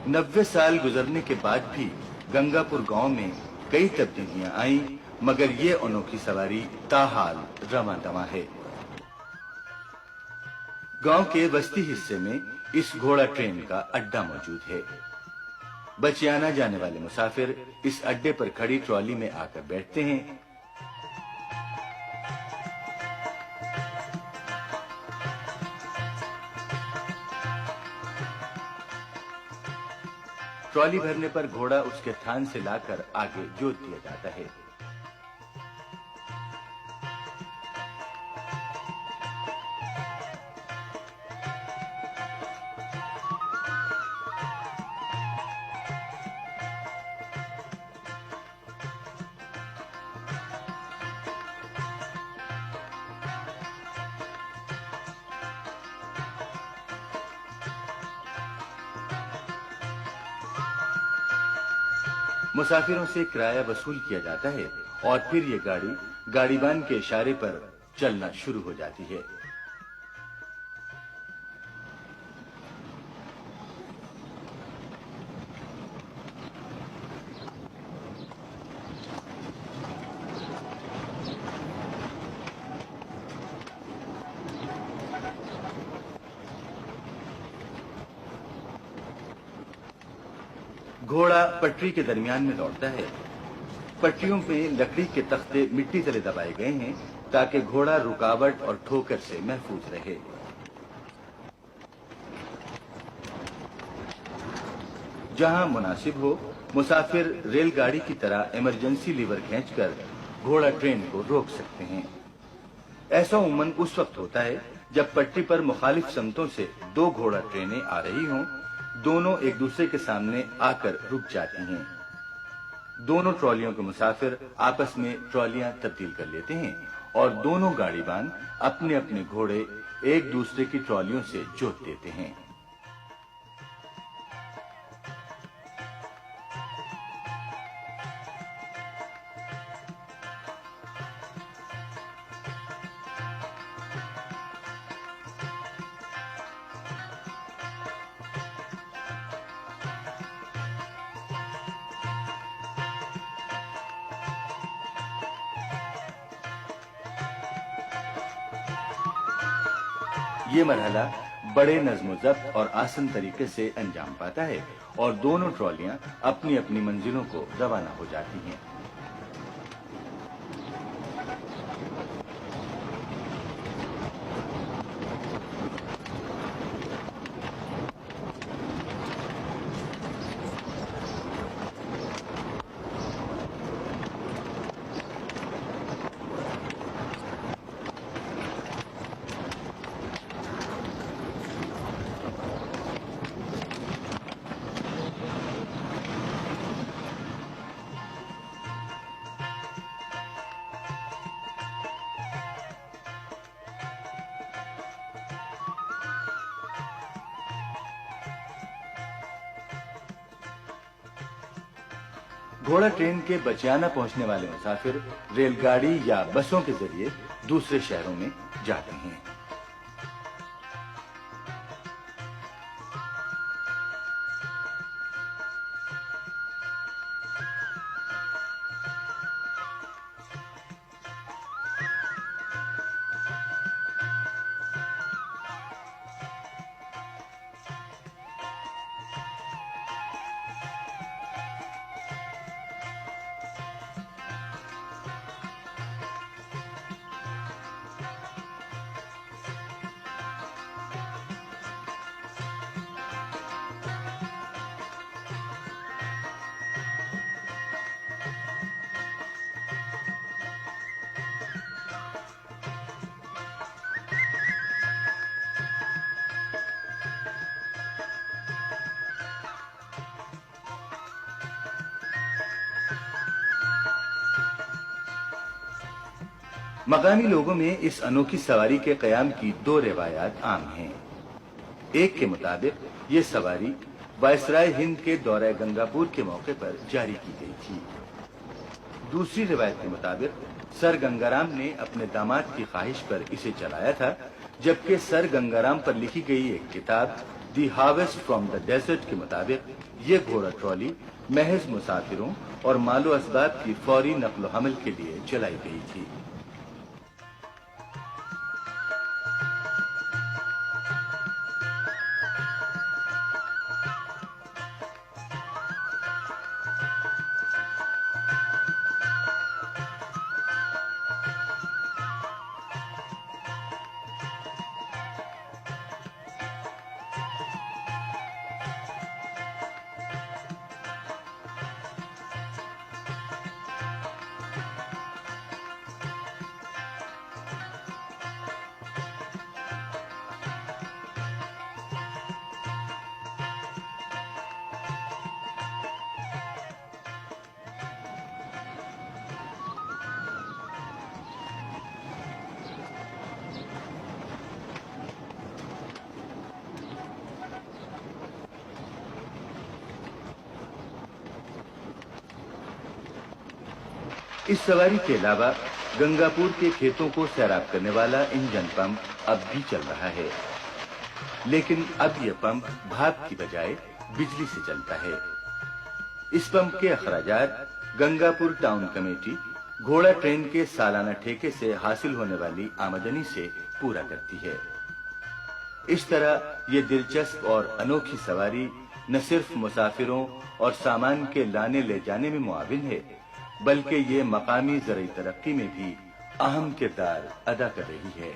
90 साल गुजरने के बाद भी गंगापुर गांव में कई तब्दीलियां आईं, मगर ये अनोखी सवारी ताहाल रवां-दवां है। गांव के बस्ती हिस्से में इस घोड़ा ट्रेन का अड्डा मौजूद है। बचियाना जाने वाले मुसाफिर इस अड्डे पर खड़ी ट्रॉली में आकर बैठते हैं। ट्रॉली भरने पर घोड़ा उसके थान से लाकर आगे जोत दिया जाता है। मुसाफिरों से किराया वसूल किया जाता है और फिर ये गाड़ी गाड़ीबान के इशारे पर चलना शुरू हो जाती है। घोड़ा पटरी के दरमियान में दौड़ता है। पटरियों पे लकड़ी के तख्ते मिट्टी तले दबाए गए हैं ताकि घोड़ा रुकावट और ठोकर से महफूज रहे। जहां मुनासिब हो, मुसाफिर रेलगाड़ी की तरह इमरजेंसी लीवर खींचकर घोड़ा ट्रेन को रोक सकते हैं। ऐसा उमूमन उस वक्त होता है जब पटरी पर मुखालिफ समतों से दो घोड़ा ट्रेनें आ रही हों। दोनों एक दूसरे के सामने आकर रुक जाती हैं। दोनों ट्रॉलियों के मुसाफिर आपस में ट्रॉलियां तब्दील कर लेते हैं और दोनों गाड़ीबान अपने अपने घोड़े एक दूसरे की ट्रॉलियों से जोत देते हैं। ये मरहला बड़े नज़्म-ओ-ज़ब्त और आसान तरीके से अंजाम पाता है और दोनों ट्रॉलियां अपनी अपनी मंजिलों को रवाना हो जाती हैं। घोड़ा ट्रेन के बचियाना पहुंचने वाले मुसाफिर रेलगाड़ी या बसों के जरिए दूसरे शहरों में जाते हैं। मकामी लोगों में इस अनोखी सवारी के कयाम की दो रिवायात आम हैं। एक के मुताबिक ये सवारी वायसराय हिंद के दौरे गंगापुर के मौके पर जारी की गई थी। दूसरी रिवायत के मुताबिक सर गंगाराम ने अपने दामाद की ख्वाहिश पर इसे चलाया था, जबकि सर गंगाराम पर लिखी गई एक किताब दी हार्वेस्ट फ्रॉम द डेजर्ट के मुताबिक ये घोड़ा ट्रॉली महज मुसाफिरों और मालो असबाब की फौरी नकलो हमल के लिए चलाई गई थी। इस सवारी के अलावा गंगापुर के खेतों को सैराब करने वाला इंजन पंप अब भी चल रहा है, लेकिन अब यह पंप भाप की बजाय बिजली से चलता है। इस पंप के अखराजात गंगापुर टाउन कमेटी घोड़ा ट्रेन के सालाना ठेके से हासिल होने वाली आमदनी से पूरा करती है। इस तरह ये दिलचस्प और अनोखी सवारी न सिर्फ मुसाफिरों और सामान के लाने ले जाने में मुआविन है, बल्कि ये मकामी ज़राई तरक्की में भी अहम किरदार अदा कर रही है।